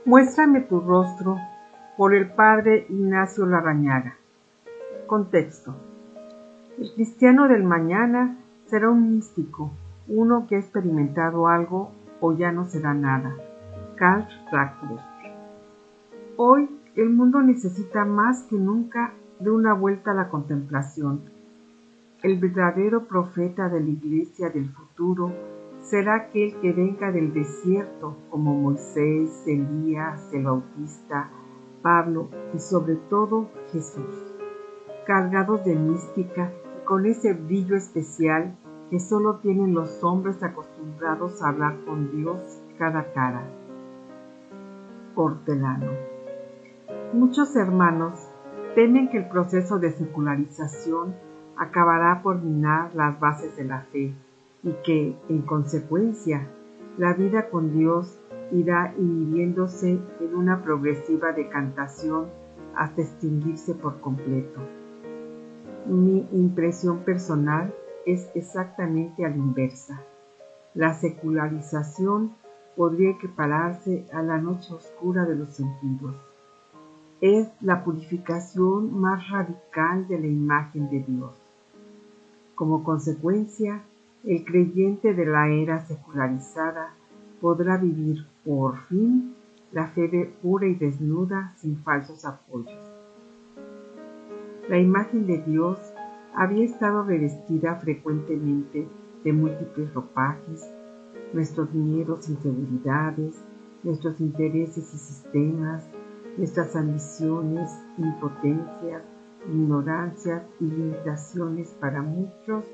Muéstrame tu rostro, por el padre Ignacio Larrañaga. Contexto. El cristiano del mañana será un místico, uno que ha experimentado algo o ya no será nada. Karl Rahner. Hoy el mundo necesita más que nunca de una vuelta a la contemplación. El verdadero profeta de la iglesia del futuro será aquel que venga del desierto como Moisés, Elías, el Bautista, Pablo y sobre todo Jesús, cargados de mística y con ese brillo especial que solo tienen los hombres acostumbrados a hablar con Dios cara a cara. Hortelano. Muchos hermanos temen que el proceso de secularización acabará por minar las bases de la fe y que, en consecuencia, la vida con Dios irá inhibiéndose en una progresiva decantación hasta extinguirse por completo. Mi impresión personal es exactamente a la inversa. La secularización podría equipararse a la noche oscura de los sentidos. Es la purificación más radical de la imagen de Dios. Como consecuencia, el creyente de la era secularizada podrá vivir por fin la fe pura y desnuda sin falsos apoyos. La imagen de Dios había estado revestida frecuentemente de múltiples ropajes, nuestros miedos, inseguridades, nuestros intereses y sistemas, nuestras ambiciones, impotencias, ignorancias y limitaciones. Para muchos,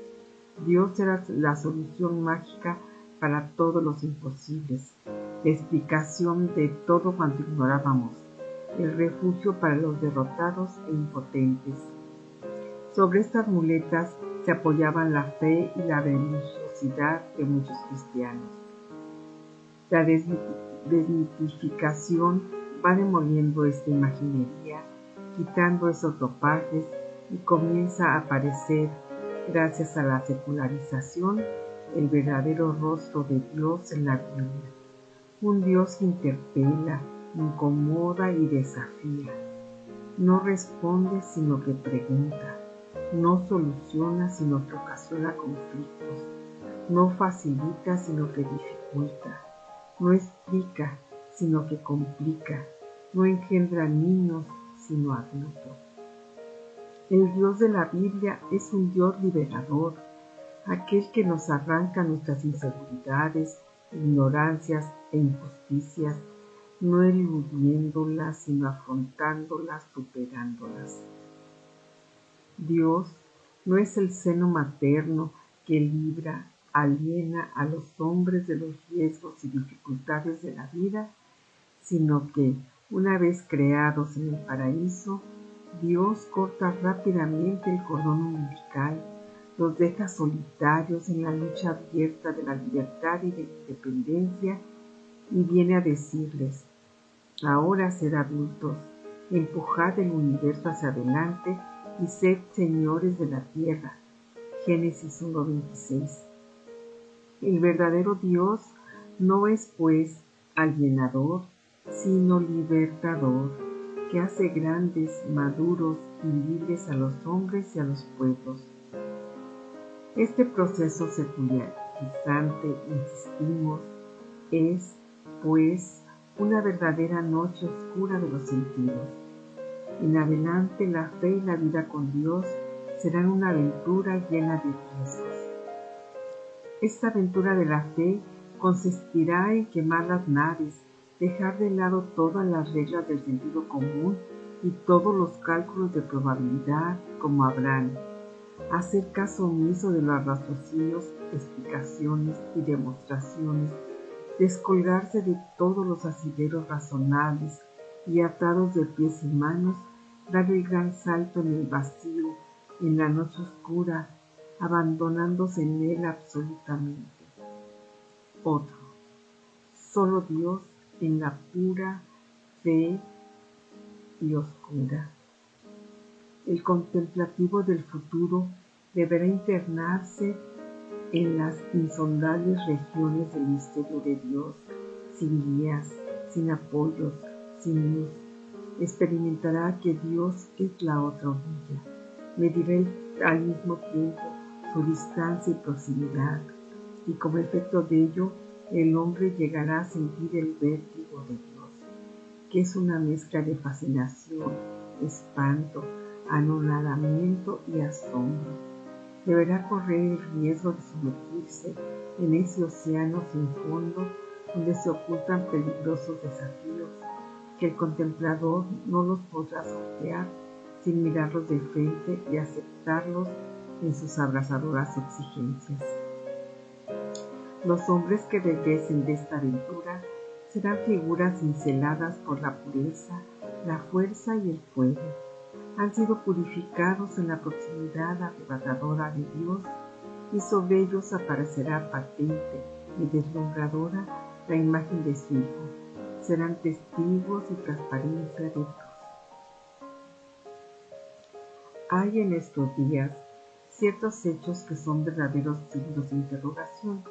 Dios era la solución mágica para todos los imposibles, la explicación de todo cuanto ignorábamos, el refugio para los derrotados e impotentes. Sobre estas muletas se apoyaban la fe y la religiosidad de muchos cristianos. La desmitificación va demoliendo esta imaginería, quitando esos ropajes y comienza a aparecer, gracias a la secularización, el verdadero rostro de Dios en la Biblia. Un Dios que interpela, incomoda y desafía. No responde sino que pregunta. No soluciona sino que ocasiona conflictos. No facilita sino que dificulta. No explica sino que complica. No engendra niños sino adultos. El Dios de la Biblia es un Dios liberador, aquel que nos arranca nuestras inseguridades, ignorancias e injusticias, no eludiéndolas, sino afrontándolas, superándolas. Dios no es el seno materno que libra, aliena a los hombres de los riesgos y dificultades de la vida, sino que, una vez creados en el paraíso, Dios corta rápidamente el cordón umbilical, los deja solitarios en la lucha abierta de la libertad y de la independencia y viene a decirles: ahora sed adultos, empujad el universo hacia adelante y sed señores de la tierra. Génesis 1:26. El verdadero Dios no es, pues, alienador, sino libertador, que hace grandes, maduros y libres a los hombres y a los pueblos. Este proceso secularizante, insistimos, es, pues, una verdadera noche oscura de los sentidos. En adelante, la fe y la vida con Dios serán una aventura llena de riesgos. Esta aventura de la fe consistirá en quemar las naves, dejar de lado todas las reglas del sentido común y todos los cálculos de probabilidad, como Abraham, hacer caso omiso de los raciocinios, explicaciones y demostraciones, descolgarse de todos los asideros razonables y atados de pies y manos, dar el gran salto en el vacío, en la noche oscura, abandonándose en él absolutamente. Otro, solo Dios en la pura fe y oscura. El contemplativo del futuro deberá internarse en las insondables regiones del misterio de Dios, sin guías, sin apoyos, sin luz. Experimentará que Dios es la otra orilla. Medirá al mismo tiempo su distancia y proximidad, y como efecto de ello, el hombre llegará a sentir el vértigo de Dios, que es una mezcla de fascinación, espanto, anonadamiento y asombro. Deberá correr el riesgo de sumergirse en ese océano sin fondo donde se ocultan peligrosos desafíos que el contemplador no los podrá sortear sin mirarlos de frente y aceptarlos en sus abrasadoras exigencias. Los hombres que regresen de esta aventura serán figuras cinceladas por la pureza, la fuerza y el fuego. Han sido purificados en la proximidad arrebatadora de Dios, y sobre ellos aparecerá patente y deslumbradora la imagen de su Hijo. Serán testigos y transparencia de Dios. Hay en estos días ciertos hechos que son verdaderos signos de interrogación.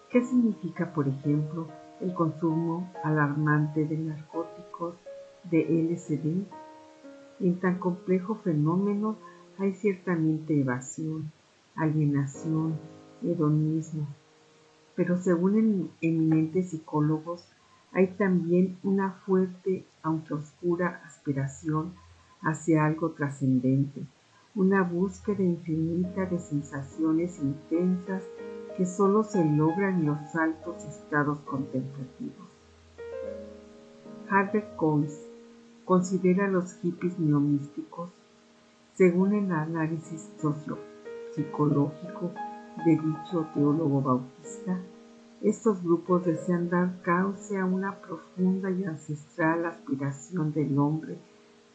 ¿Qué significa, por ejemplo, el consumo alarmante de narcóticos, de LSD? En tan complejo fenómeno hay ciertamente evasión, alienación, hedonismo, pero según eminentes psicólogos, hay también una fuerte, aunque oscura, aspiración hacia algo trascendente, una búsqueda infinita de sensaciones intensas que solo se logran en los altos estados contemplativos. Albert Coase considera a los hippies neomísticos. Según el análisis sociopsicológico de dicho teólogo bautista, estos grupos desean dar cauce a una profunda y ancestral aspiración del hombre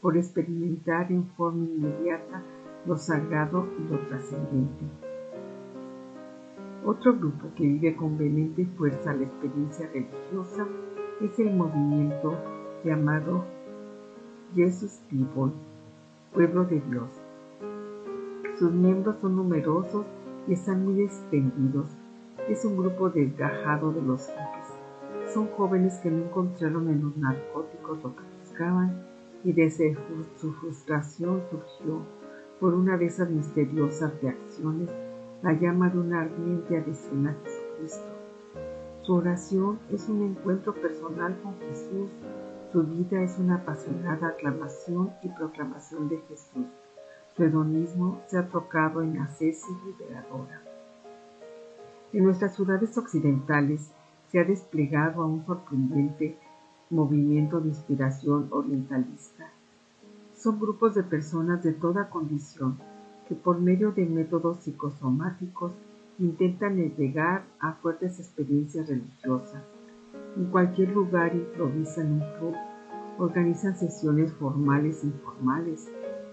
por experimentar en forma inmediata lo sagrado y lo trascendente. Otro grupo que vive con vehemente fuerza la experiencia religiosa es el movimiento llamado Jesus People, pueblo de Dios. Sus miembros son numerosos y están muy extendidos. Es un grupo desgajado de los hippies. Son jóvenes que no encontraron en los narcóticos lo que buscaban, y desde su frustración surgió, por una de esas misteriosas reacciones, la llama de una ardiente adhesión a Jesucristo. Su oración es un encuentro personal con Jesús. Su vida es una apasionada aclamación y proclamación de Jesús. Su hedonismo se ha trocado en ascesis liberadora. En nuestras ciudades occidentales se ha desplegado a un sorprendente movimiento de inspiración orientalista. Son grupos de personas de toda condición que por medio de métodos psicosomáticos intentan llegar a fuertes experiencias religiosas. En cualquier lugar improvisan un club, organizan sesiones formales e informales,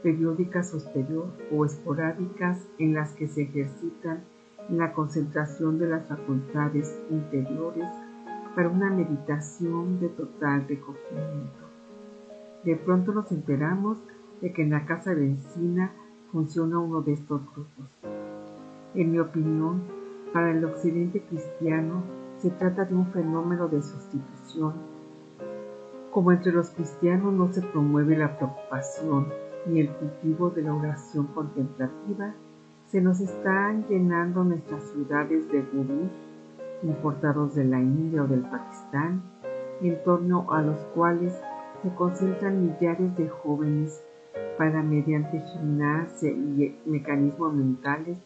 periódicas o esporádicas en las que se ejercitan en la concentración de las facultades interiores para una meditación de total recogimiento. De pronto nos enteramos de que en la casa vecina funciona uno de estos grupos. En mi opinión, para el occidente cristiano se trata de un fenómeno de sustitución. Como entre los cristianos no se promueve la preocupación ni el cultivo de la oración contemplativa, se nos están llenando nuestras ciudades de gurús importados de la India o del Pakistán, en torno a los cuales se concentran millares de jóvenes para, mediante gimnasia y mecanismos mentales,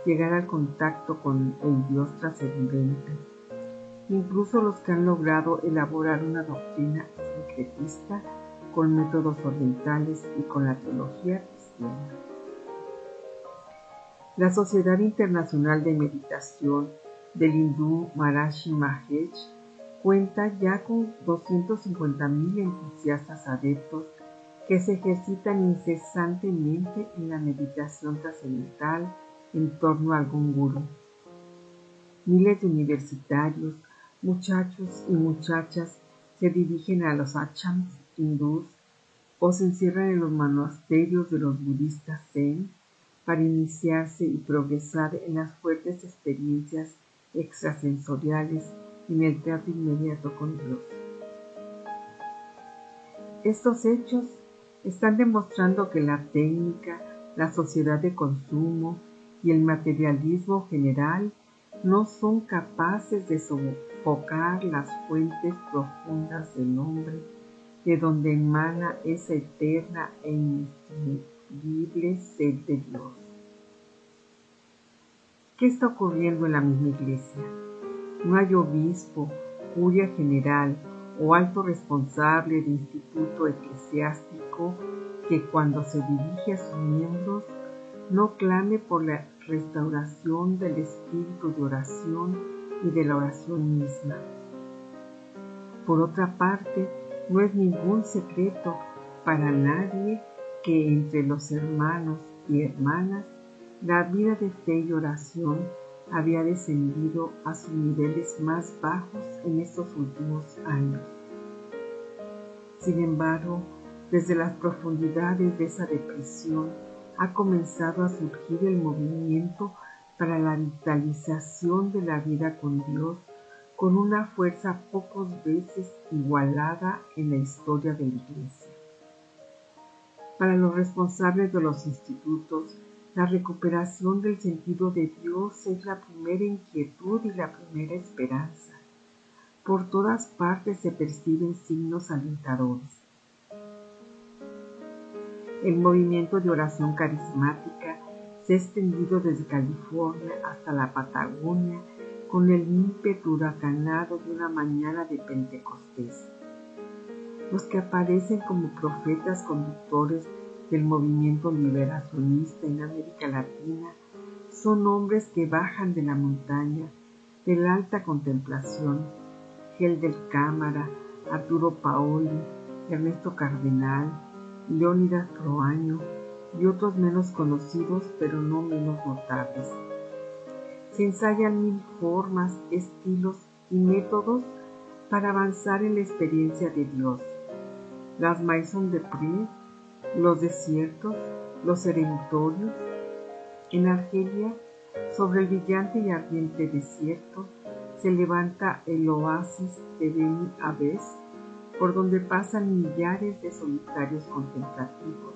llegar al contacto con el Dios trascendente. Incluso los que han logrado elaborar una doctrina sincretista con métodos orientales y con la teología cristiana. La Sociedad Internacional de Meditación del hindú Maharishi Mahesh cuenta ya con 250,000 entusiastas adeptos que se ejercitan incesantemente en la meditación trascendental en torno a algún gurú. Miles de universitarios, muchachos y muchachas se dirigen a los ashrams hindús o se encierran en los monasterios de los budistas zen para iniciarse y progresar en las fuertes experiencias extrasensoriales en el trato inmediato con Dios. Estos hechos están demostrando que la técnica, la sociedad de consumo y el materialismo general no son capaces de sofocar las fuentes profundas del hombre, de donde emana esa eterna e inextinguible sed de Dios. ¿Qué está ocurriendo en la misma iglesia? No hay obispo, curia general o alto responsable de instituto eclesiástico que cuando se dirige a sus miembros no clame por la restauración del espíritu de oración y de la oración misma. Por otra parte, no es ningún secreto para nadie que entre los hermanos y hermanas la vida de fe y oración había descendido a sus niveles más bajos en estos últimos años. Sin embargo, desde las profundidades de esa depresión ha comenzado a surgir el movimiento para la vitalización de la vida con Dios con una fuerza pocas veces igualada en la historia de la Iglesia. Para los responsables de los institutos, la recuperación del sentido de Dios es la primera inquietud y la primera esperanza. Por todas partes se perciben signos alentadores. El movimiento de oración carismática se ha extendido desde California hasta la Patagonia con el ímpetu huracanado de una mañana de Pentecostés. Los que aparecen como profetas conductores del movimiento liberacionista en América Latina son hombres que bajan de la montaña, de la alta contemplación. Helder Cámara, Arturo Paoli, Ernesto Cardenal, Leónidas Proaño y otros menos conocidos pero no menos notables. Se ensayan 1000 formas, estilos y métodos para avanzar en la experiencia de Dios. Las Maisons de Prés, los desiertos, los erentorios. En Argelia, sobre el brillante y ardiente desierto, se levanta el oasis de Beni Abbes, por donde pasan millares de solitarios contemplativos,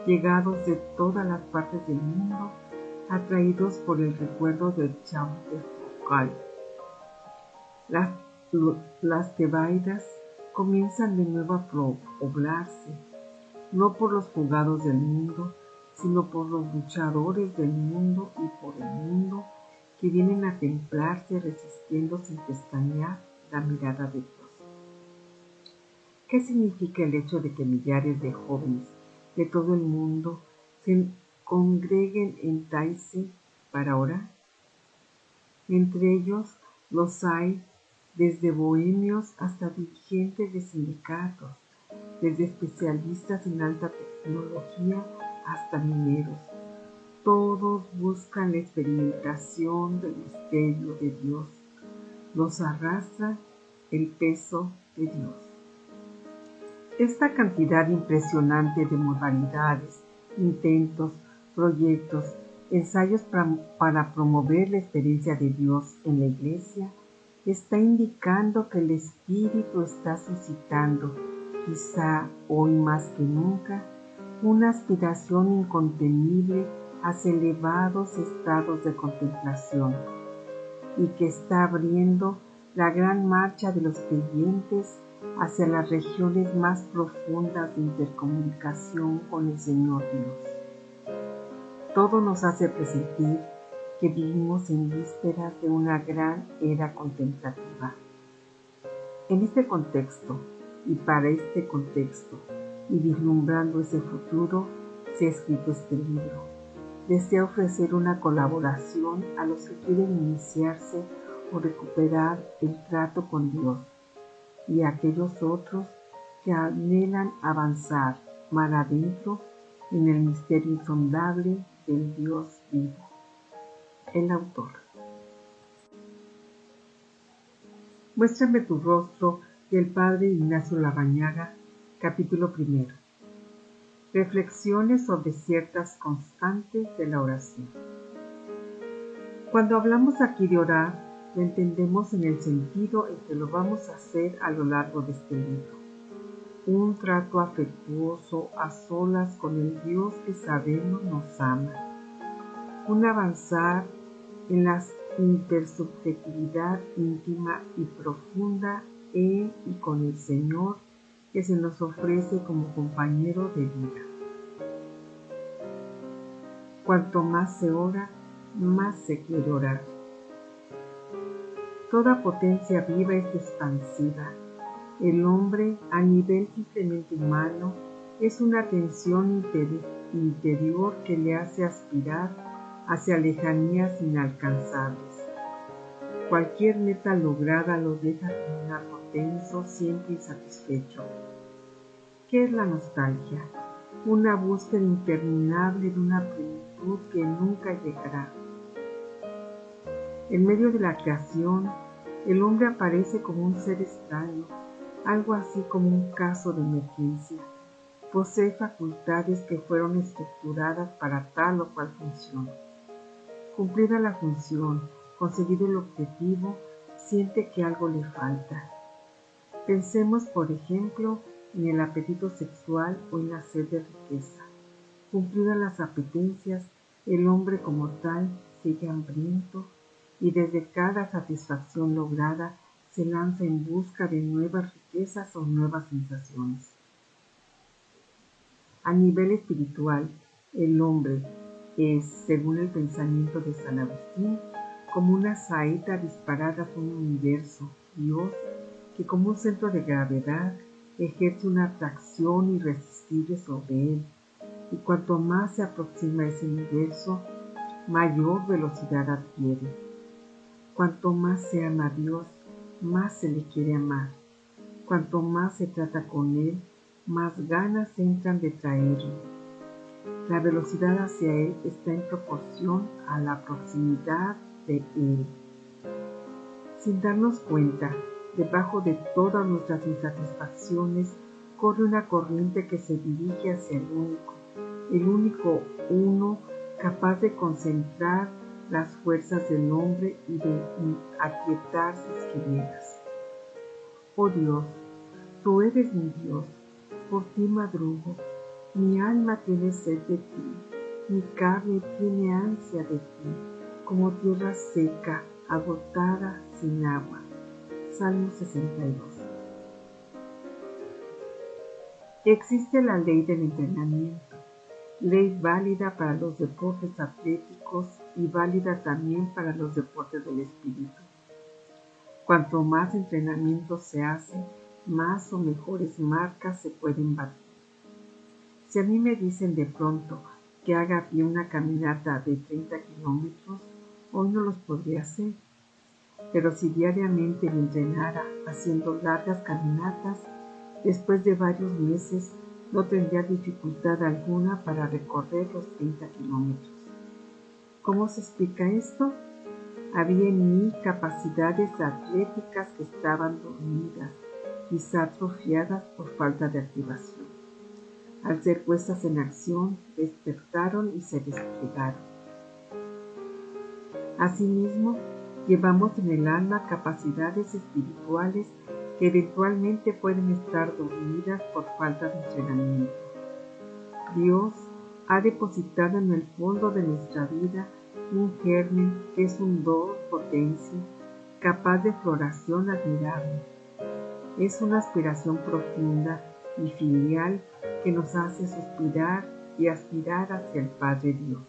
llegados de todas las partes del mundo, atraídos por el recuerdo del Champ de Foucault. Las Tebaidas comienzan de nuevo a poblarse, no por los fugados del mundo, sino por los luchadores del mundo y por el mundo que vienen a templarse resistiendo sin pestañear la mirada de Dios. ¿Qué significa el hecho de que millares de jóvenes de todo el mundo se congreguen en Taizé para orar? Entre ellos los hay desde bohemios hasta dirigentes de sindicatos, desde especialistas en alta tecnología hasta mineros. Todos buscan la experimentación del misterio de Dios. Los arrastra el peso de Dios. Esta cantidad impresionante de modalidades, intentos, proyectos, ensayos para promover la experiencia de Dios en la Iglesia está indicando que el Espíritu está suscitando, quizá hoy más que nunca, una aspiración incontenible hacia elevados estados de contemplación y que está abriendo la gran marcha de los creyentes hacia las regiones más profundas de intercomunicación con el Señor Dios. Todo nos hace presentir que vivimos en vísperas de una gran era contemplativa. En este contexto y para este contexto y vislumbrando ese futuro, se ha escrito este libro. Desea ofrecer una colaboración a los que quieren iniciarse o recuperar el trato con Dios y a aquellos otros que anhelan avanzar mar adentro en el misterio insondable del Dios vivo. El autor. Muéstrame tu rostro, del Padre Ignacio Larrañaga, capítulo 1. Reflexiones sobre ciertas constantes de la oración. Cuando hablamos aquí de orar, lo entendemos en el sentido en que lo vamos a hacer a lo largo de este libro. un trato afectuoso a solas con el Dios que sabemos nos ama, un avanzar en la intersubjetividad íntima y profunda en y con el Señor que se nos ofrece como compañero de vida. Cuanto más se ora, más se quiere orar. Toda potencia viva es expansiva. El hombre, a nivel simplemente humano, es una tensión interior que le hace aspirar hacia lejanías inalcanzables. Cualquier meta lograda lo deja como un arco tenso, siempre insatisfecho. ¿Qué es la nostalgia? Una búsqueda interminable de una plenitud que nunca llegará. En medio de la creación, el hombre aparece como un ser extraño, algo así como un caso de emergencia. Posee facultades que fueron estructuradas para tal o cual función. Cumplida la función, conseguido el objetivo, siente que algo le falta. Pensemos, por ejemplo, en el apetito sexual o en la sed de riqueza. Cumplidas las apetencias, el hombre como tal sigue hambriento y desde cada satisfacción lograda se lanza en busca de nuevas riquezas o nuevas sensaciones. A nivel espiritual, el hombre es, según el pensamiento de San Agustín, como una saeta disparada hacia un universo, Dios, que como un centro de gravedad ejerce una atracción irresistible sobre él, y cuanto más se aproxima a ese universo, mayor velocidad adquiere. Cuanto más se ama a Dios, más se le quiere amar. Cuanto más se trata con Él, más ganas entran de traerlo. La velocidad hacia Él está en proporción a la proximidad de Él. Sin darnos cuenta, debajo de todas nuestras insatisfacciones corre una corriente que se dirige hacia el único uno capaz de concentrar las fuerzas del hombre y de aquietar sus quimeras. Oh Dios, tú eres mi Dios, por ti madrugo, mi alma tiene sed de ti, mi carne tiene ansia de ti, como tierra seca, agotada, sin agua. Salmo 62. Existe la ley del entrenamiento, ley válida para los deportes atléticos y válida también para los deportes del espíritu. Cuanto más entrenamiento se hace, más o mejores marcas se pueden batir. Si a mí me dicen de pronto que haga a pie una caminata de 30 kilómetros, hoy no los podría hacer. Pero si diariamente me entrenara haciendo largas caminatas, después de varios meses no tendría dificultad alguna para recorrer los 30 kilómetros. ¿Cómo se explica esto? Había en mí capacidades atléticas que estaban dormidas, quizá atrofiadas por falta de activación. Al ser puestas en acción, despertaron y se desplegaron. Asimismo, llevamos en el alma capacidades espirituales que eventualmente pueden estar dormidas por falta de entrenamiento. Dios ha depositado en el fondo de nuestra vida un germen que es un don potencia, capaz de floración admirable. Es una aspiración profunda y filial que nos hace suspirar y aspirar hacia el Padre Dios.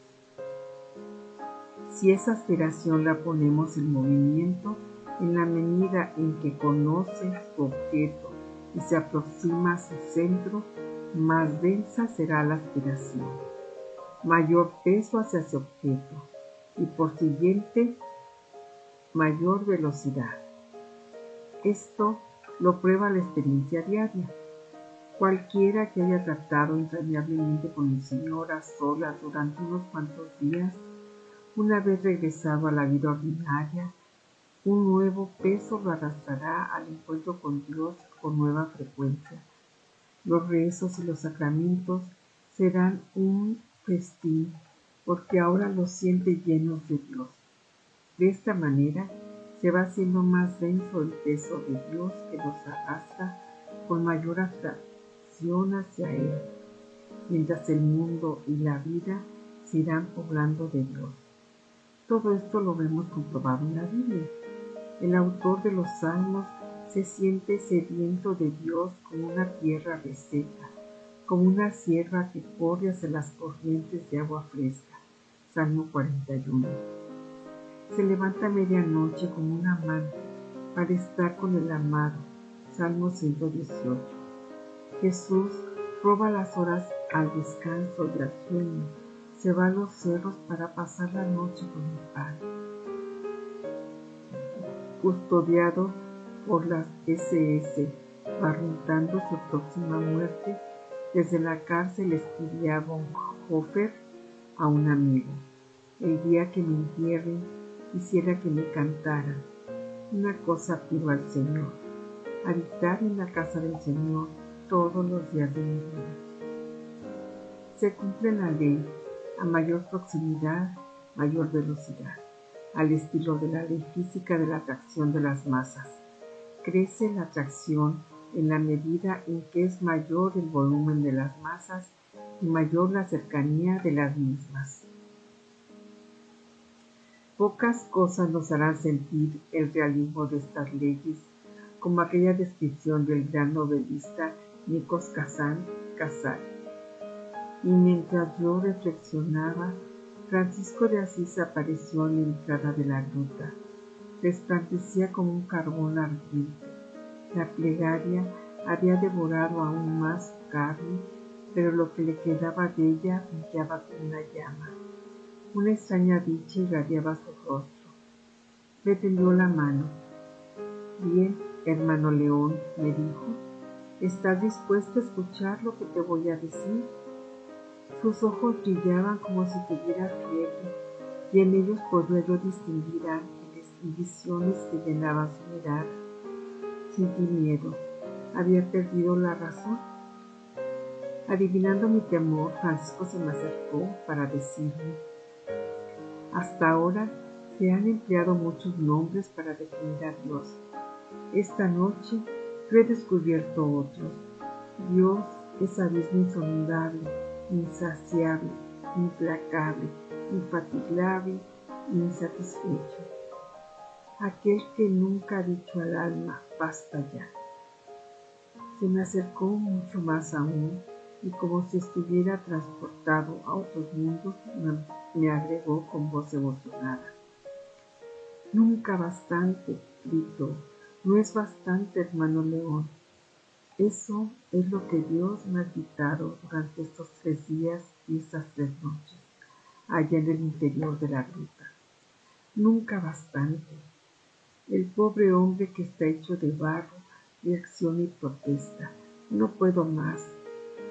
Si esa aspiración la ponemos en movimiento, en la medida en que conoce su objeto y se aproxima a su centro, más densa será la aspiración, mayor peso hacia ese objeto y por siguiente mayor velocidad. Esto lo prueba la experiencia diaria. Cualquiera que haya tratado entrañablemente con el Señor a solas durante unos cuantos días, una vez regresado a la vida ordinaria, un nuevo peso lo arrastrará al encuentro con Dios con nueva frecuencia. Los rezos y los sacramentos serán un festín, porque ahora los siente llenos de Dios. De esta manera se va haciendo más denso el peso de Dios que los arrastra con mayor atracción hacia Él, mientras el mundo y la vida se irán poblando de Dios. Todo esto lo vemos comprobado en la Biblia. El autor de los Salmos se siente sediento de Dios como una tierra reseca, como una sierva que corre hacia las corrientes de agua fresca. Salmo 41. Se levanta a medianoche como un amante para estar con el amado. Salmo 118. Jesús roba las horas al descanso y al sueño. Se va a los cerros para pasar la noche con el Padre. Custodiado por las SS, barruntando su próxima muerte, desde la cárcel escribía Bonhoeffer a un amigo: el día que me entierren, quisiera que me cantaran. Una cosa pido al Señor: habitar en la casa del Señor todos los días de mi vida. Se cumple la ley: a mayor proximidad, mayor velocidad, al estilo de la ley física de la atracción de las masas. Crece la atracción en la medida en que es mayor el volumen de las masas y mayor la cercanía de las mismas. Pocas cosas nos harán sentir el realismo de estas leyes, como aquella descripción del gran novelista Nikos Kazantzakis. Y mientras yo reflexionaba, Francisco de Asís apareció en la entrada de la gruta. Resplandecía como un carbón ardiente. La plegaria había devorado aún más su carne, pero lo que le quedaba de ella brillaba como una llama. Una extraña dicha irradiaba su rostro. Me tendió la mano. Bien, hermano León, me dijo, ¿estás dispuesto a escuchar lo que te voy a decir? Sus ojos brillaban como si tuviera fiebre, y en ellos podía yo distinguir ángeles y visiones que llenaban su mirada. Sentí miedo. ¿Había perdido la razón? Adivinando mi temor, Francisco se me acercó para decirme: hasta ahora se han empleado muchos nombres para definir a Dios. Esta noche yo he descubierto otros. Dios es abismo insondable, insaciable, implacable, infatigable e insatisfecho. Aquel que nunca ha dicho al alma: basta ya. Se me acercó mucho más aún y, como si estuviera transportado a otros mundos, me agregó con voz emocionada: nunca bastante, gritó. No es bastante, hermano León. Eso es lo que Dios me ha gritado durante estos 3 días y estas 3 noches, allá en el interior de la gruta. Nunca bastante. El pobre hombre que está hecho de barro reacciona y protesta: no puedo más.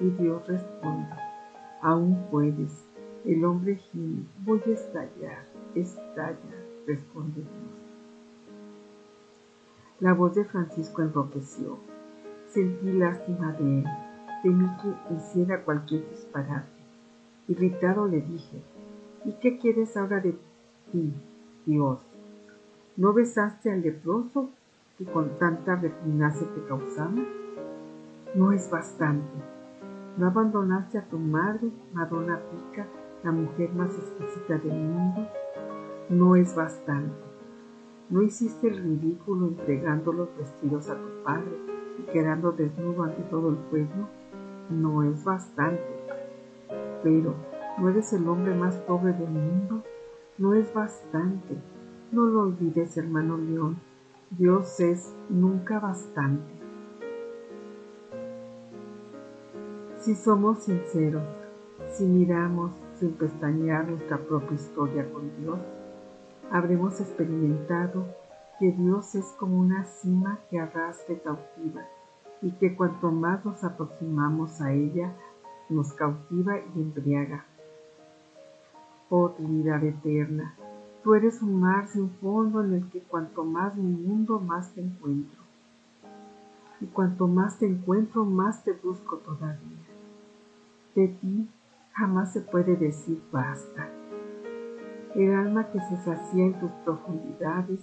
Y Dios responde: aún puedes. El hombre gime: voy a estallar. Estalla, responde Dios. La voz de Francisco enrojeció. Sentí lástima de él. Temí que hiciera cualquier disparate. Irritado le dije: ¿y qué quieres ahora de ti, Dios? ¿No besaste al leproso que con tanta repugnancia te causaba? No es bastante. ¿No abandonaste a tu madre, Madonna Pica, la mujer más exquisita del mundo? No es bastante. ¿No hiciste el ridículo entregando los vestidos a tu padre y quedando desnudo ante todo el pueblo? No es bastante. Pero, ¿no eres el hombre más pobre del mundo? No es bastante. No lo olvides, hermano León. Dios es nunca bastante. Si somos sinceros, si miramos sin pestañear nuestra propia historia con Dios, habremos experimentado que Dios es como una cima que arrastra y cautiva, y que cuanto más nos aproximamos a ella, nos cautiva y embriaga. Oh Trinidad eterna, tú eres un mar sin fondo en el que cuanto más me inundo, más te encuentro. Y cuanto más te encuentro, más te busco todavía. De ti jamás se puede decir basta. El alma que se sacía en tus profundidades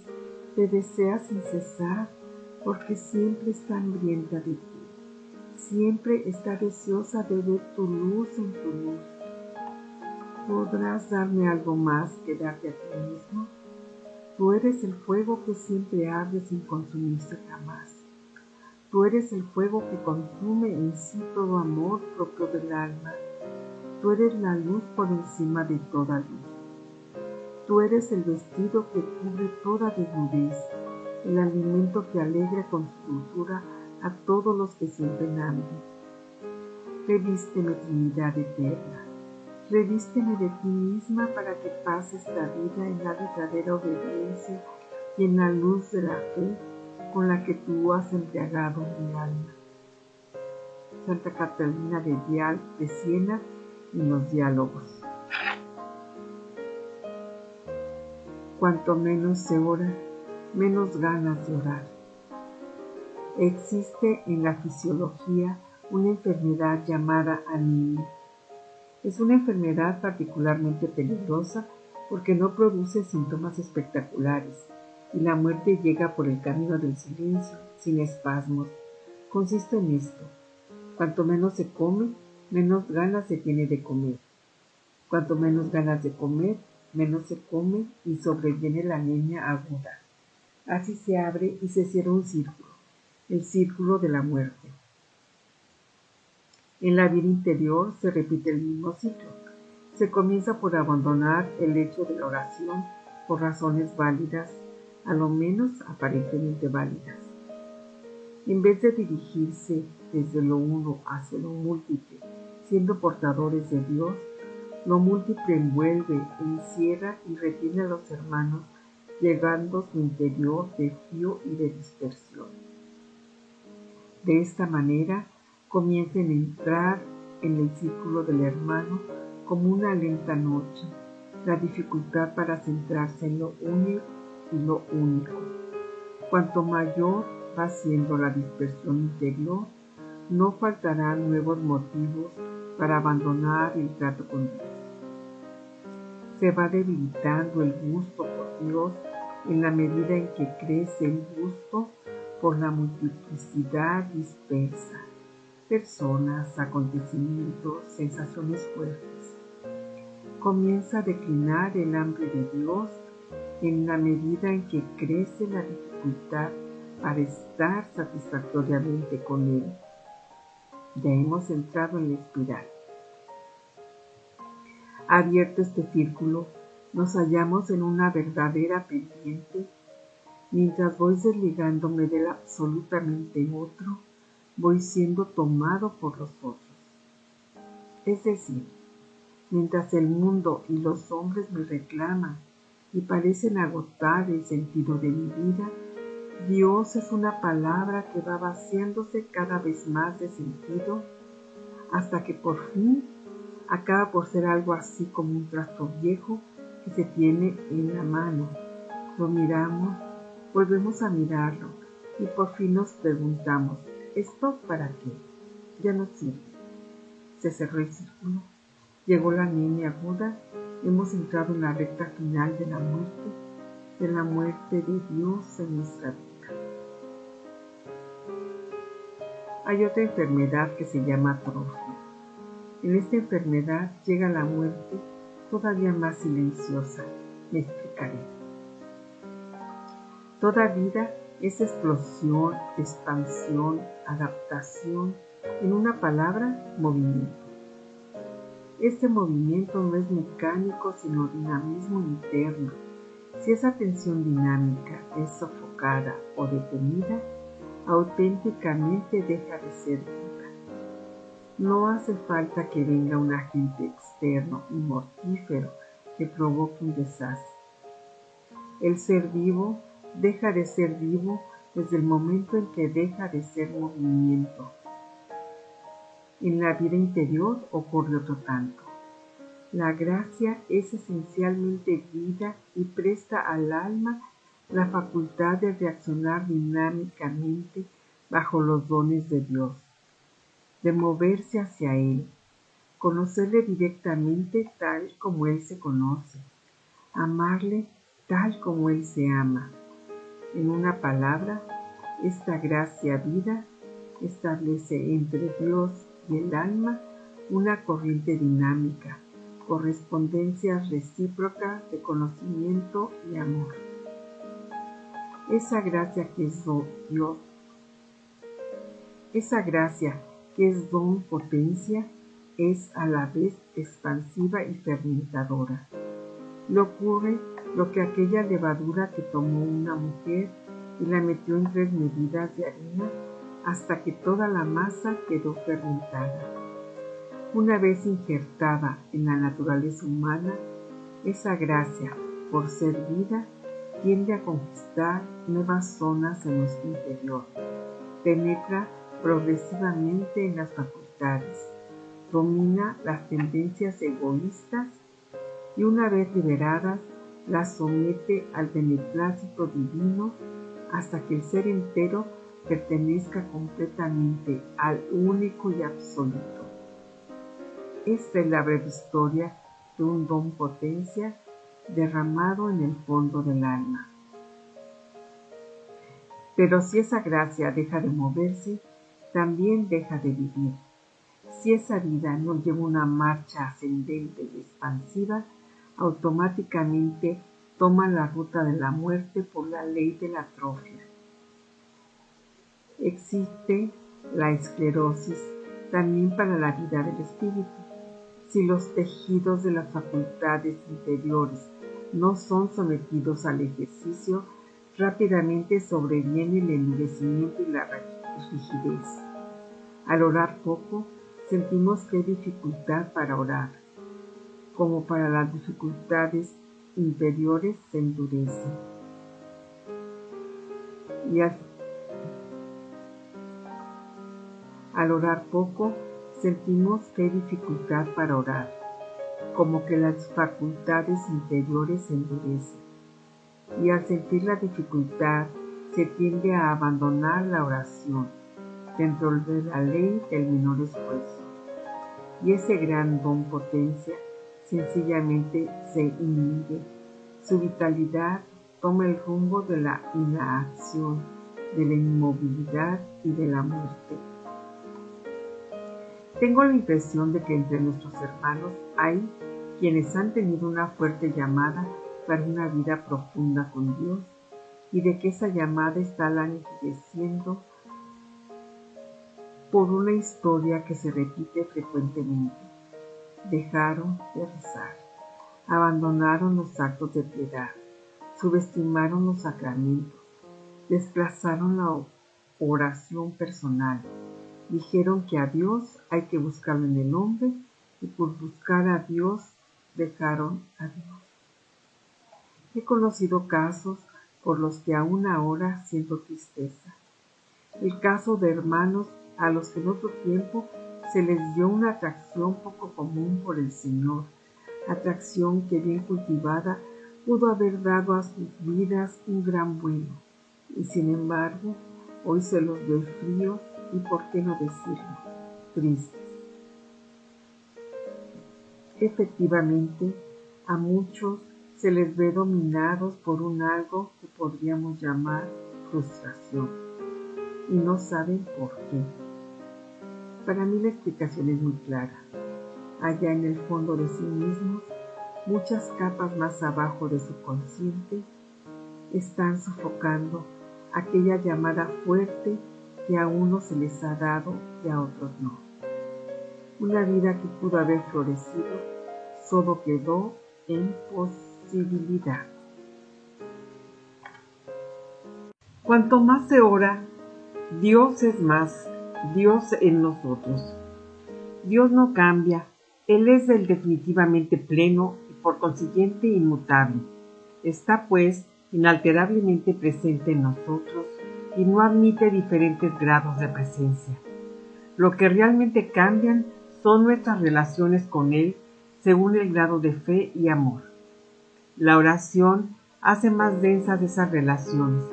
te desea sin cesar, porque siempre está hambrienta de ti. siempre está deseosa de ver tu luz en tu luz. ¿Podrás darme algo más que darte a ti mismo? Tú eres el fuego que siempre arde sin consumirse jamás. Tú eres el fuego que consume en sí todo amor propio del alma. Tú eres la luz por encima de toda luz. Tú eres el vestido que cubre toda desnudez, el alimento que alegra con su dulzura a todos los que sienten hambre. Revísteme, Trinidad eterna. Revísteme de ti misma para que pases la vida en la verdadera obediencia y en la luz de la fe con la que tú has embriagado mi alma. Santa Catalina de Siena, en los diálogos. Cuanto menos se ora, menos ganas de orar. Existe en la fisiología una enfermedad llamada anemia. Es una enfermedad particularmente peligrosa porque no produce síntomas espectaculares y la muerte llega por el camino del silencio, sin espasmos. Consiste en esto: cuanto menos se come, menos ganas se tiene de comer. Cuanto menos ganas de comer, menos se come y sobreviene la anemia aguda. Así se abre y se cierra un círculo, el círculo de la muerte. En la vida interior se repite el mismo ciclo. Se comienza por abandonar el hecho de la oración por razones válidas, a lo menos aparentemente válidas. En vez de dirigirse desde lo uno hacia lo múltiple, siendo portadores de Dios, lo múltiple envuelve, encierra y retiene a los hermanos, llegando su interior de frío y de dispersión. De esta manera, comiencen a entrar en el círculo del hermano como una lenta noche, la dificultad para centrarse en lo único y lo único. Cuanto mayor va siendo la dispersión interior, no faltarán nuevos motivos para abandonar el trato con Dios. Se va debilitando el gusto por Dios en la medida en que crece el gusto por la multiplicidad dispersa, personas, acontecimientos, sensaciones fuertes. Comienza a declinar el hambre de Dios en la medida en que crece la dificultad para estar satisfactoriamente con Él. Ya hemos entrado en la espiral. Abierto este círculo, nos hallamos en una verdadera pendiente. Mientras voy desligándome del absolutamente otro, voy siendo tomado por los otros. Es decir, mientras el mundo y los hombres me reclaman y parecen agotar el sentido de mi vida, Dios es una palabra que va vaciándose cada vez más de sentido hasta que por fin acaba por ser algo así como un trasto viejo que se tiene en la mano. Lo miramos, volvemos a mirarlo y por fin nos preguntamos: ¿esto para qué? Ya no sirve. Se cerró el círculo, llegó la anemia aguda, hemos entrado en la recta final de la muerte de Dios en nuestra vida. Hay otra enfermedad que se llama atrofia. En esta enfermedad llega la muerte todavía más silenciosa. Me explicaré. Toda vida es explosión, expansión, adaptación, en una palabra, movimiento. Este movimiento no es mecánico, sino dinamismo interno. Si esa tensión dinámica es sofocada o detenida, auténticamente deja de ser vida. No hace falta que venga un agente externo y mortífero que provoque un desastre. El ser vivo deja de ser vivo desde el momento en que deja de ser movimiento. En la vida interior ocurre otro tanto. La gracia es esencialmente vida y presta al alma la facultad de reaccionar dinámicamente bajo los dones de Dios, de moverse hacia Él, conocerle directamente tal como Él se conoce, amarle tal como Él se ama. En una palabra, esta gracia vida establece entre Dios y el alma una corriente dinámica, correspondencia recíproca de conocimiento y amor. Esa gracia que es Dios, esa gracia que es don potencia, es a la vez expansiva y fermentadora. Le ocurre lo que aquella levadura que tomó una mujer y la metió en 3 medidas de harina hasta que toda la masa quedó fermentada. Una vez injertada en la naturaleza humana, esa gracia, por ser vida, tiende a conquistar nuevas zonas en nuestro interior, penetra progresivamente en las facultades, domina las tendencias egoístas y una vez liberadas, las somete al beneplácito divino hasta que el ser entero pertenezca completamente al único y absoluto. Esta es la breve historia de un don potencia derramado en el fondo del alma. Pero si esa gracia deja de moverse, también deja de vivir. Si esa vida no lleva una marcha ascendente y expansiva, automáticamente toma la ruta de la muerte por la ley de la atrofia. Existe la esclerosis también para la vida del espíritu. Si los tejidos de las facultades interiores no son sometidos al ejercicio, rápidamente sobreviene el endurecimiento y la rigidez. Al orar poco, sentimos que hay dificultad para orar, como para las dificultades inferiores se endurecen. Y al orar poco, sentimos que hay dificultad para orar, como que las facultades inferiores se endurecen. Y al sentir la dificultad, se tiende a abandonar la oración, dentro de la ley del menor esfuerzo. Y ese gran don potencia sencillamente se inhibe. Su vitalidad toma el rumbo de la inacción, de la inmovilidad y de la muerte. Tengo la impresión de que entre nuestros hermanos hay quienes han tenido una fuerte llamada para una vida profunda con Dios y de que esa llamada está languideciendo por una historia que se repite frecuentemente. Dejaron de rezar, abandonaron los actos de piedad, subestimaron los sacramentos, desplazaron la oración personal, dijeron que a Dios hay que buscarlo en el hombre y por buscar a Dios dejaron a Dios. He conocido casos por los que aún ahora siento tristeza. El caso de hermanos a los que en otro tiempo se les dio una atracción poco común por el Señor, atracción que bien cultivada pudo haber dado a sus vidas un gran bueno, y sin embargo hoy se los ve fríos y, por qué no decirlo, tristes. Efectivamente, a muchos se les ve dominados por un algo que podríamos llamar frustración, y no saben por qué. Para mí la explicación es muy clara. Allá en el fondo de sí mismos, muchas capas más abajo de su consciente, están sofocando aquella llamada fuerte que a unos se les ha dado y a otros no. Una vida que pudo haber florecido, solo quedó en posibilidad. Cuanto más se ora, Dios es más, Dios en nosotros. Dios no cambia, Él es el definitivamente pleno y por consiguiente inmutable. Está pues inalterablemente presente en nosotros y no admite diferentes grados de presencia. Lo que realmente cambian son nuestras relaciones con Él según el grado de fe y amor. La oración hace más densas esas relaciones.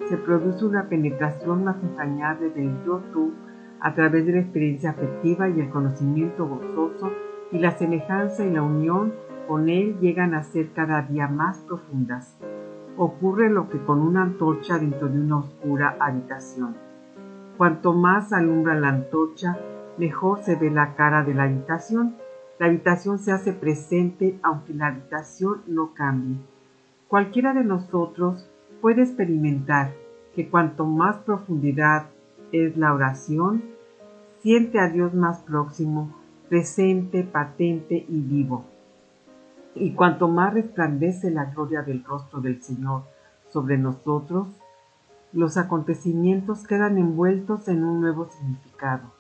Se produce una penetración más entrañable del yo-tú a través de la experiencia afectiva y el conocimiento gozoso, y la semejanza y la unión con Él llegan a ser cada día más profundas. Ocurre lo que con una antorcha dentro de una oscura habitación. Cuanto más alumbra la antorcha, mejor se ve la cara de la habitación. La habitación se hace presente aunque la habitación no cambie. Cualquiera de nosotros puede experimentar que cuanto más profundidad es la oración, siente a Dios más próximo, presente, patente y vivo. Y cuanto más resplandece la gloria del rostro del Señor sobre nosotros, los acontecimientos quedan envueltos en un nuevo significado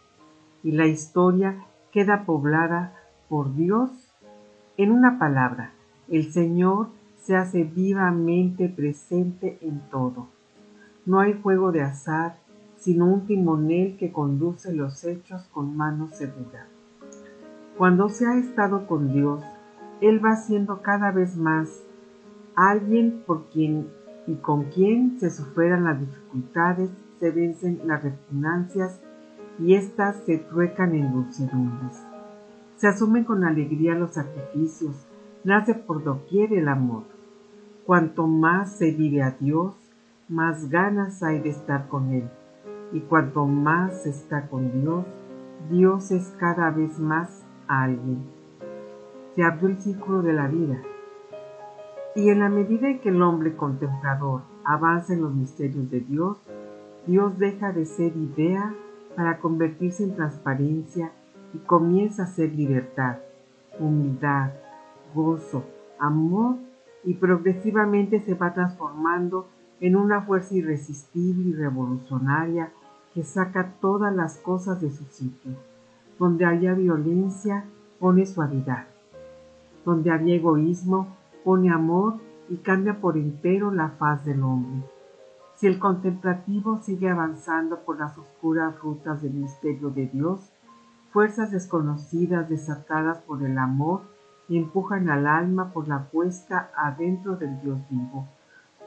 y la historia queda poblada por Dios. En una palabra, el Señor se hace vivamente presente en todo. No hay juego de azar, sino un timonel que conduce los hechos con mano segura. Cuando se ha estado con Dios, Él va siendo cada vez más alguien por quien y con quien se superan las dificultades, se vencen las repugnancias y éstas se truecan en dulcedumbres. Se asumen con alegría los sacrificios, nace por doquier el amor. Cuanto más se vive a Dios, más ganas hay de estar con Él. Y cuanto más se está con Dios, Dios es cada vez más alguien. Se abrió el círculo de la vida. Y en la medida en que el hombre contemplador avanza en los misterios de Dios, Dios deja de ser idea para convertirse en transparencia y comienza a ser libertad, humildad, gozo, amor y progresivamente se va transformando en una fuerza irresistible y revolucionaria que saca todas las cosas de su sitio. Donde había violencia, pone suavidad. Donde había egoísmo, pone amor y cambia por entero la faz del hombre. Si el contemplativo sigue avanzando por las oscuras rutas del misterio de Dios, fuerzas desconocidas desatadas por el amor empujan al alma por la puesta adentro del Dios vivo,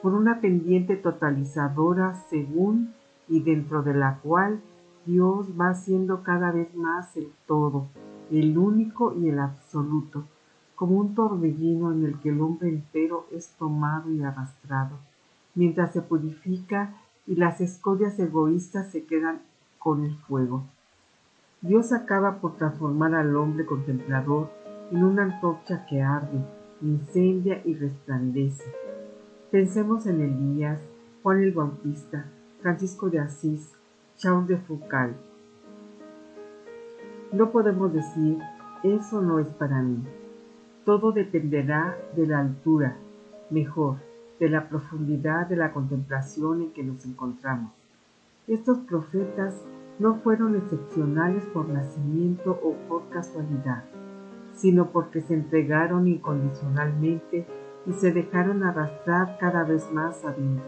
por una pendiente totalizadora según y dentro de la cual Dios va siendo cada vez más el todo, el único y el absoluto, como un torbellino en el que el hombre entero es tomado y arrastrado, mientras se purifica y las escorias egoístas se quedan con el fuego. Dios acaba por transformar al hombre contemplador en una antorcha que arde, incendia y resplandece. Pensemos en Elías, Juan el Bautista, Francisco de Asís, Charles de Foucault. No podemos decir, eso no es para mí. Todo dependerá de la altura, mejor, de la profundidad de la contemplación en que nos encontramos. Estos profetas no fueron excepcionales por nacimiento o por casualidad, sino porque se entregaron incondicionalmente y se dejaron arrastrar cada vez más adentro.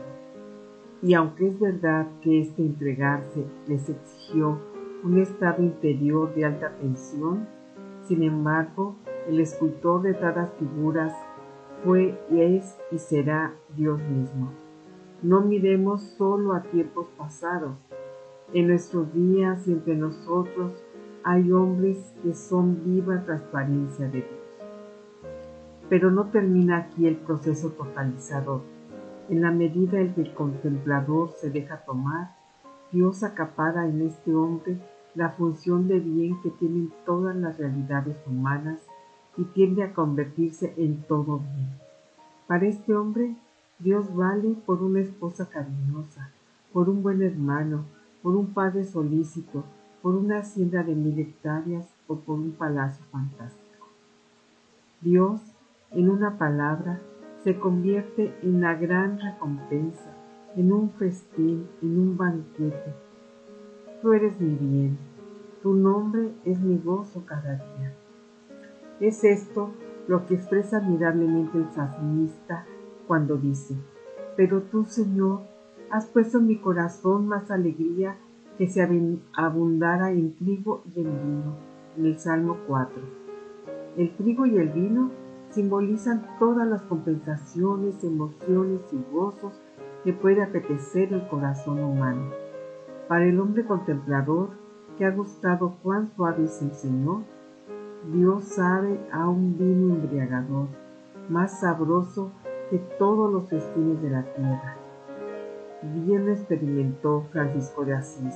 Y aunque es verdad que este entregarse les exigió un estado interior de alta tensión, sin embargo, el escultor de todas figuras fue, es y será Dios mismo. No miremos solo a tiempos pasados. En nuestros días y entre nosotros hay hombres que son viva transparencia de Dios. Pero no termina aquí el proceso totalizador. En la medida en que el contemplador se deja tomar, Dios acapara en este hombre la función de bien que tienen todas las realidades humanas y tiende a convertirse en todo bien. Para este hombre, Dios vale por una esposa cariñosa, por un buen hermano, por un padre solícito, por una hacienda de 1000 hectáreas o por un palacio fantástico. Dios, en una palabra, se convierte en la gran recompensa, en un festín, en un banquete. Tú eres mi bien, tu nombre es mi gozo cada día. Es esto lo que expresa admirablemente el salmista cuando dice: pero tú, Señor, has puesto en mi corazón más alegría que si abundara en trigo y en vino, en el Salmo 4. El trigo y el vino simbolizan todas las compensaciones, emociones y gozos que puede apetecer el corazón humano. Para el hombre contemplador, que ha gustado cuán suave es el Señor, Dios sabe a un vino embriagador, más sabroso que todos los festines de la tierra. Bien lo experimentó Francisco de Asís,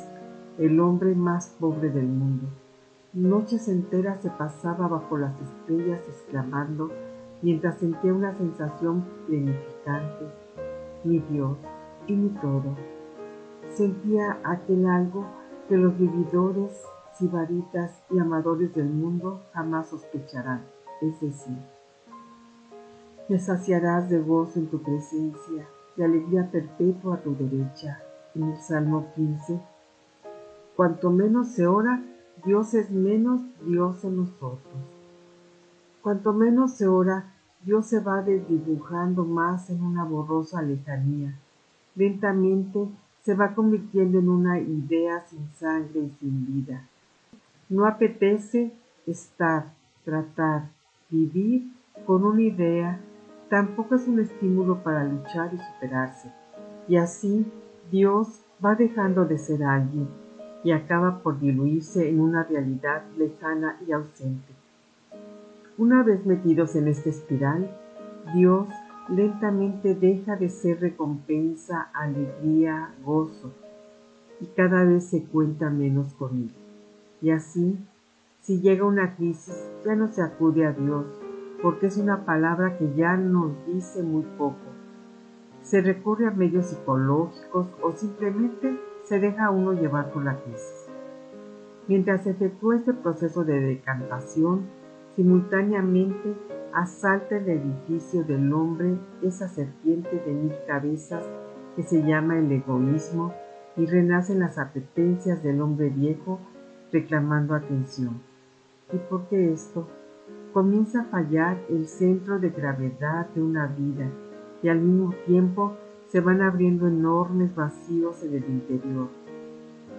el hombre más pobre del mundo. Noches enteras se pasaba bajo las estrellas exclamando, mientras sentía una sensación plenificante: mi Dios y mi todo. Sentía aquel algo que los vividores, sibaritas y amadores del mundo jamás sospecharán, es decir, me saciarás de gozo en tu presencia, de alegría perpetua a tu derecha. En el Salmo 15, cuanto menos se ora, Dios es menos Dios en nosotros. Cuanto menos se ora, Dios se va desdibujando más en una borrosa lejanía. Lentamente se va convirtiendo en una idea sin sangre y sin vida. No apetece estar, tratar, vivir con una idea, tampoco es un estímulo para luchar y superarse. Y así Dios va dejando de ser alguien y acaba por diluirse en una realidad lejana y ausente. Una vez metidos en esta espiral, Dios lentamente deja de ser recompensa, alegría, gozo, y cada vez se cuenta menos con él. Y así, si llega una crisis, ya no se acude a Dios, porque es una palabra que ya nos dice muy poco. Se recurre a medios psicológicos o simplemente se deja uno llevar por la crisis. Mientras se efectúa este proceso de decantación, simultáneamente asalta el edificio del hombre esa serpiente de 1000 cabezas que se llama el egoísmo y renacen las apetencias del hombre viejo reclamando atención. ¿Y por qué esto? Comienza a fallar el centro de gravedad de una vida y al mismo tiempo se van abriendo enormes vacíos en el interior.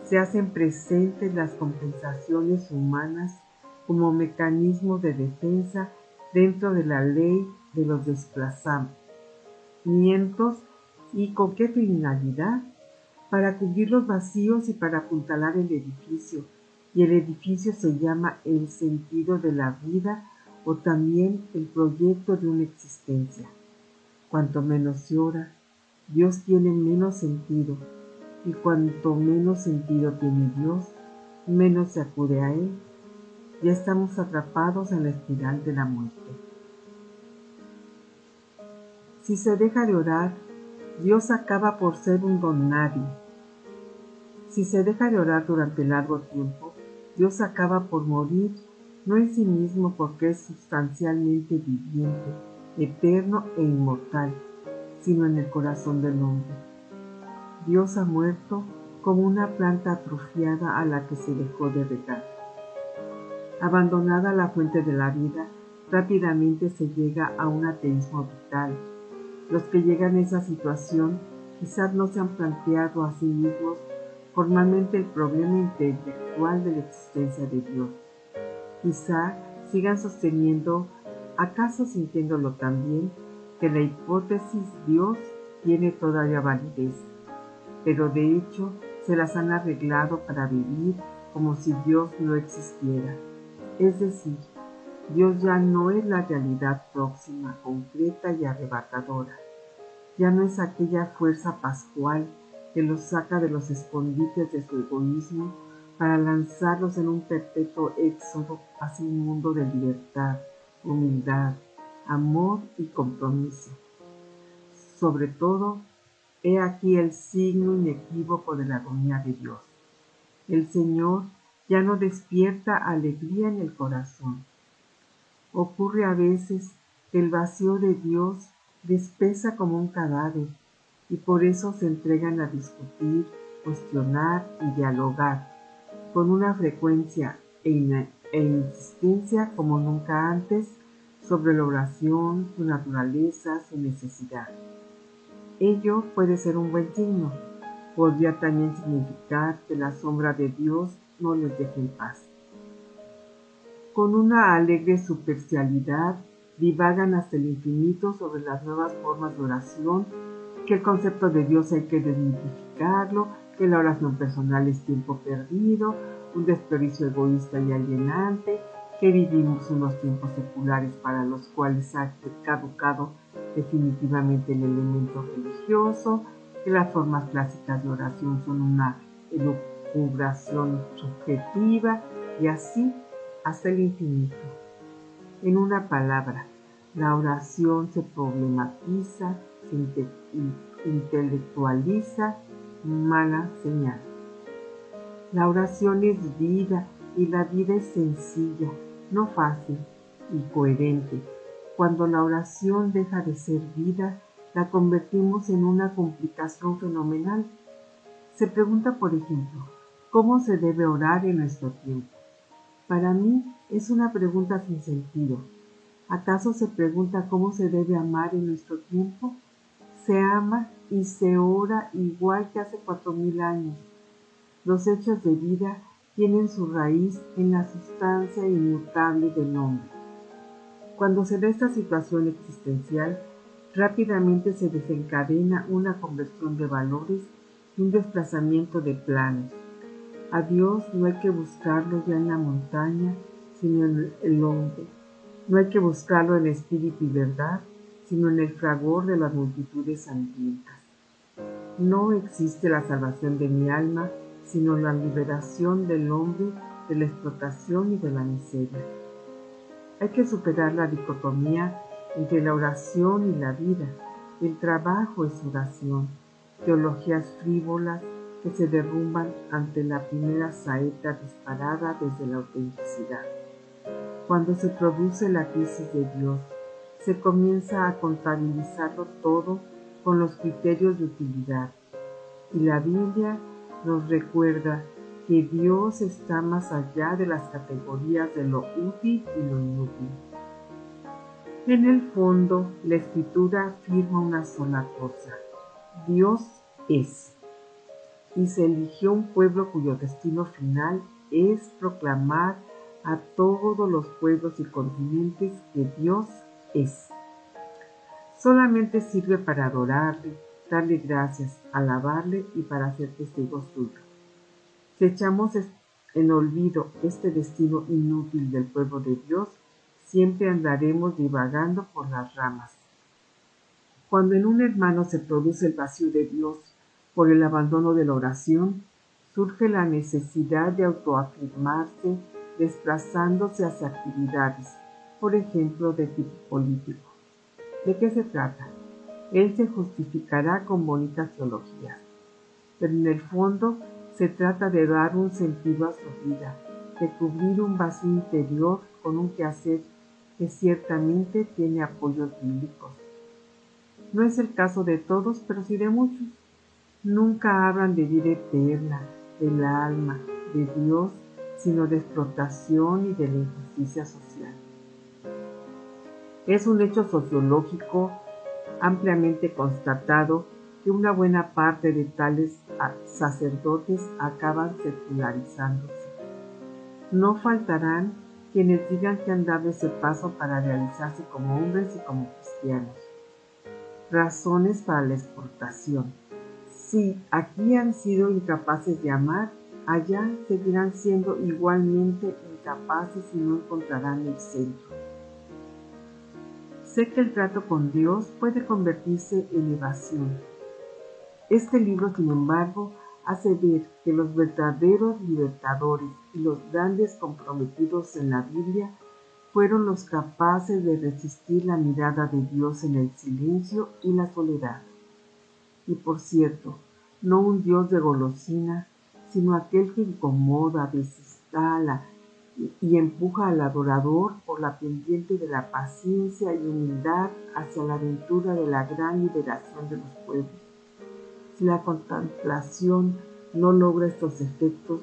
Se hacen presentes las compensaciones humanas como mecanismo de defensa dentro de la ley de los desplazamientos. ¿Y con qué finalidad? Para cubrir los vacíos y para apuntalar el edificio. Y el edificio se llama el sentido de la vida o también el proyecto de una existencia. Cuanto menos se ora, Dios tiene menos sentido, y cuanto menos sentido tiene Dios, menos se acude a Él. Ya estamos atrapados en la espiral de la muerte. Si se deja de orar, Dios acaba por ser un don nadie. Si se deja de orar durante largo tiempo, Dios acaba por morir, no en sí mismo porque es sustancialmente viviente, eterno e inmortal, sino en el corazón del hombre. Dios ha muerto como una planta atrofiada a la que se dejó de regar. Abandonada la fuente de la vida, rápidamente se llega a un ateísmo vital. Los que llegan a esa situación quizás no se han planteado a sí mismos formalmente el problema intelectual de la existencia de Dios. Quizá sigan sosteniendo, acaso sintiéndolo también, que la hipótesis Dios tiene todavía validez, pero de hecho se las han arreglado para vivir como si Dios no existiera. Es decir, Dios ya no es la realidad próxima, concreta y arrebatadora. Ya no es aquella fuerza pascual que los saca de los escondites de su egoísmo para lanzarlos en un perpetuo éxodo hacia un mundo de libertad, humildad, amor y compromiso. Sobre todo, he aquí el signo inequívoco de la agonía de Dios. El Señor ya no despierta alegría en el corazón. Ocurre a veces que el vacío de Dios despesa como un cadáver y por eso se entregan a discutir, cuestionar y dialogar con una frecuencia e insistencia como nunca antes sobre la oración, su naturaleza, su necesidad. Ello puede ser un buen signo. Podría también significar que la sombra de Dios no les deje en paz. Con una alegre superficialidad divagan hasta el infinito sobre las nuevas formas de oración, que el concepto de Dios hay que desmitificarlo, que la oración personal es tiempo perdido, un desperdicio egoísta y alienante, que vivimos unos tiempos seculares para los cuales ha caducado definitivamente el elemento religioso, que las formas clásicas de oración son una elucubración subjetiva y así hasta el infinito. En una palabra, la oración se problematiza, se intelectualiza, mala señal. La oración es vida y la vida es sencilla, no fácil y coherente. Cuando la oración deja de ser vida, la convertimos en una complicación fenomenal. Se pregunta, por ejemplo, ¿cómo se debe orar en nuestro tiempo? Para mí es una pregunta sin sentido. ¿Acaso se pregunta cómo se debe amar en nuestro tiempo? Se ama y se ora igual que hace 4000 años. Los hechos de vida tienen su raíz en la sustancia inmutable del hombre. Cuando se da esta situación existencial, rápidamente se desencadena una conversión de valores y un desplazamiento de planos. A Dios no hay que buscarlo ya en la montaña, sino en el hombre. No hay que buscarlo en espíritu y verdad, sino en el fragor de las multitudes hambrientas. No existe la salvación de mi alma, sino la liberación del hombre de la explotación y de la miseria. Hay que superar la dicotomía entre la oración y la vida. El trabajo es oración, teologías frívolas que se derrumban ante la primera saeta disparada desde la autenticidad. Cuando se produce la crisis de Dios, se comienza a contabilizarlo todo con los criterios de utilidad. Y la Biblia nos recuerda que Dios está más allá de las categorías de lo útil y lo inútil. En el fondo, la Escritura afirma una sola cosa: Dios es. Y se eligió un pueblo cuyo destino final es proclamar a todos los pueblos y continentes que Dios es. Solamente sirve para adorarle, darle gracias, alabarle y para ser testigos suyos. Si echamos en olvido este destino inútil del pueblo de Dios, siempre andaremos divagando por las ramas. Cuando en un hermano se produce el vacío de Dios por el abandono de la oración, surge la necesidad de autoafirmarse desplazándose hacia actividades, por ejemplo, de tipo político. ¿De qué se trata? Él se justificará con bonitas teologías, pero en el fondo se trata de dar un sentido a su vida, de cubrir un vacío interior con un quehacer que ciertamente tiene apoyos bíblicos. No es el caso de todos, pero sí de muchos. Nunca hablan de vida eterna, del alma, de Dios, sino de explotación y de la injusticia social. Es un hecho sociológico ampliamente constatado que una buena parte de tales sacerdotes acaban secularizándose. No faltarán quienes digan que han dado ese paso para realizarse como hombres y como cristianos. Razones para la exportación. Si aquí han sido incapaces de amar, allá seguirán siendo igualmente incapaces y no encontrarán el centro. Sé que el trato con Dios puede convertirse en evasión. Este libro, sin embargo, hace ver que los verdaderos libertadores y los grandes comprometidos en la Biblia fueron los capaces de resistir la mirada de Dios en el silencio y la soledad. Y por cierto, no un Dios de golosina, sino aquel que incomoda, desinstala y empuja al adorador por la pendiente de la paciencia y humildad hacia la aventura de la gran liberación de los pueblos. Si la contemplación no logra estos efectos,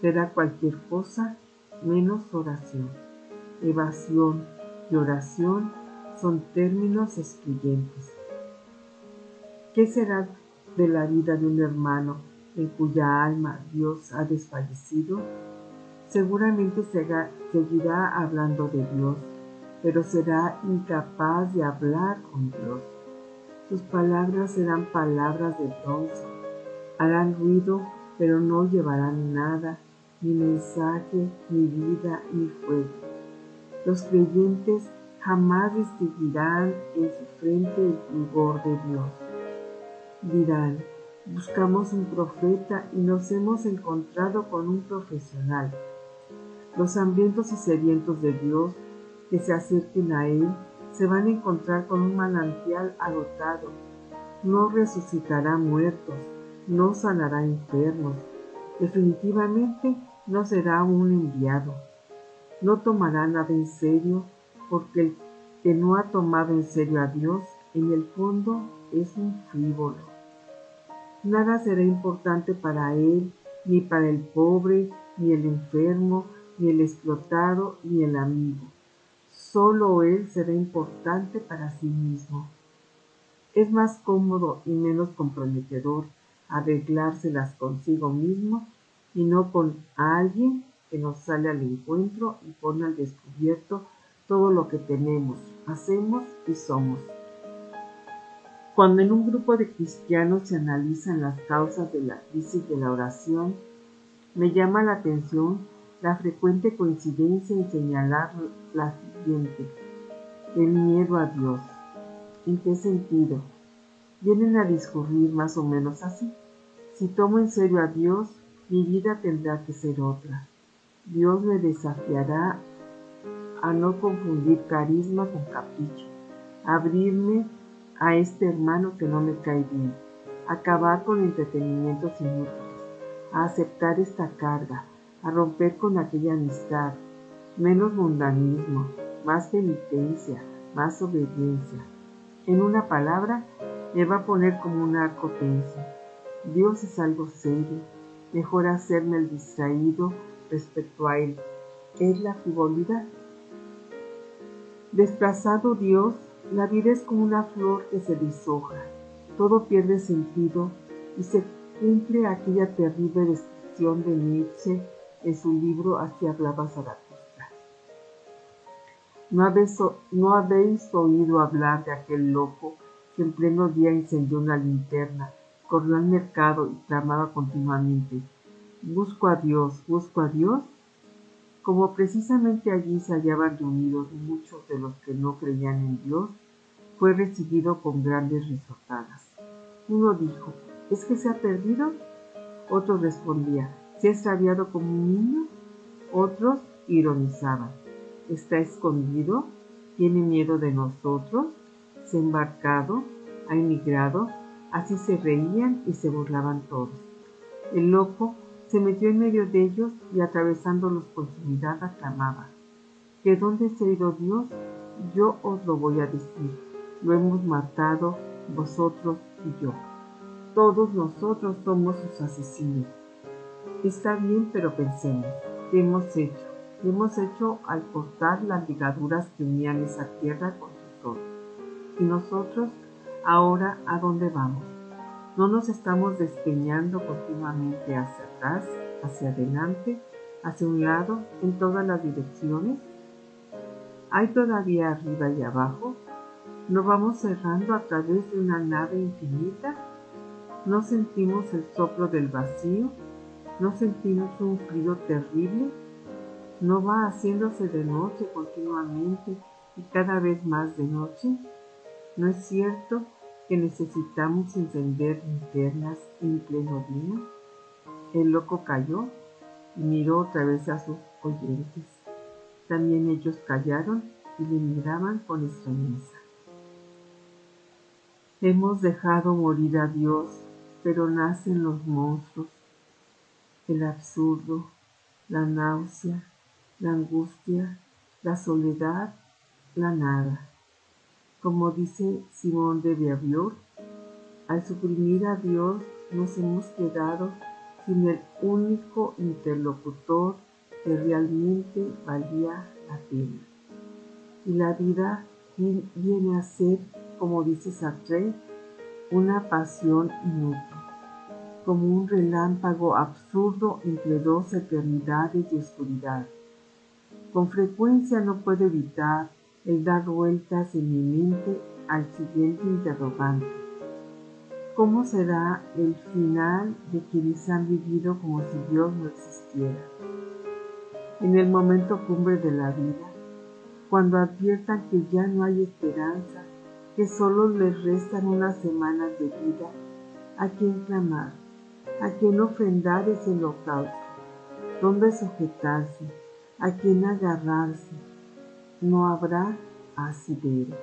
será cualquier cosa menos oración. Evasión y oración son términos excluyentes. ¿Qué será de la vida de un hermano en cuya alma Dios ha desfallecido? Seguramente seguirá hablando de Dios, pero será incapaz de hablar con Dios. Sus palabras serán palabras de bronce, harán ruido, pero no llevarán nada, ni mensaje, ni vida, ni fuego. Los creyentes jamás distinguirán en su frente el fulgor de Dios. Dirán: Buscamos un profeta y nos hemos encontrado con un profesional. Los hambrientos y sedientos de Dios que se acerquen a Él se van a encontrar con un manantial agotado. No resucitará muertos, no sanará enfermos. Definitivamente no será un enviado. No tomará nada en serio, porque el que no ha tomado en serio a Dios, en el fondo es un frívolo. Nada será importante para él, ni para el pobre, ni el enfermo, ni el explotado, ni el amigo. Solo él será importante para sí mismo. Es más cómodo y menos comprometedor arreglárselas consigo mismo y no con alguien que nos sale al encuentro y pone al descubierto todo lo que tenemos, hacemos y somos. Cuando en un grupo de cristianos se analizan las causas de la crisis de la oración, me llama la atención la frecuente coincidencia en señalar la siguiente: el miedo a Dios. ¿En qué sentido? Vienen a discurrir más o menos así: si tomo en serio a Dios, mi vida tendrá que ser otra. Dios me desafiará a no confundir carisma con capricho, a abrirme a este hermano que no me cae bien, a acabar con entretenimientos inútiles, a aceptar esta carga, a romper con aquella amistad. Menos mundanismo, más penitencia, más obediencia. En una palabra, me va a poner como un arco tenso. Dios es algo serio. Mejor hacerme el distraído respecto a Él. Es la frivolidad. Desplazado Dios, la vida es como una flor que se deshoja. Todo pierde sentido y se cumple aquella terrible descripción de Nietzsche en su libro Así hablaba Zaratustra. ¿No habéis oído hablar de aquel loco que en pleno día encendió una linterna, corrió al mercado y clamaba continuamente: busco a Dios, busco a Dios? Como precisamente allí se hallaban reunidos muchos de los que no creían en Dios, fue recibido con grandes risotadas. Uno dijo: ¿es que se ha perdido? Otro respondía: ¿se ha extraviado como un niño? Otros ironizaban: ¿está escondido? ¿Tiene miedo de nosotros? ¿Se ha embarcado? ¿Ha emigrado? Así se reían y se burlaban todos. El loco se metió en medio de ellos y atravesándolos con su mirada aclamaba: ¿que dónde se ha ido Dios? Yo os lo voy a decir. Lo hemos matado vosotros y yo. Todos nosotros somos sus asesinos. Está bien, pero pensemos, ¿qué hemos hecho? ¿Qué hemos hecho al cortar las ligaduras que unían esa tierra con su sol? Y nosotros, ahora, ¿a dónde vamos? ¿No nos estamos despeñando continuamente hacia atrás, hacia adelante, hacia un lado, en todas las direcciones? ¿Hay todavía arriba y abajo? ¿No vamos cerrando a través de una nave infinita? ¿No sentimos el soplo del vacío? ¿No sentimos un frío terrible? ¿No va haciéndose de noche continuamente y cada vez más de noche? ¿No es cierto que necesitamos encender linternas en pleno día? El loco calló y miró otra vez a sus oyentes. También ellos callaron y le miraban con extrañeza. Hemos dejado morir a Dios, pero nacen los monstruos, el absurdo, la náusea, la angustia, la soledad, la nada. Como dice Simón de Beauvoir, al suprimir a Dios nos hemos quedado sin el único interlocutor que realmente valía la pena. Y la vida viene a ser, como dice Sartre, una pasión inútil, como un relámpago absurdo entre dos eternidades de oscuridad. Con frecuencia no puedo evitar el dar vueltas en mi mente al siguiente interrogante: ¿cómo será el final de quienes han vivido como si Dios no existiera? En el momento cumbre de la vida, cuando adviertan que ya no hay esperanza, que solo les restan unas semanas de vida, a quien clamar, a quien ofrendar ese holocausto, donde sujetarse, a quien agarrarse. No habrá asidero.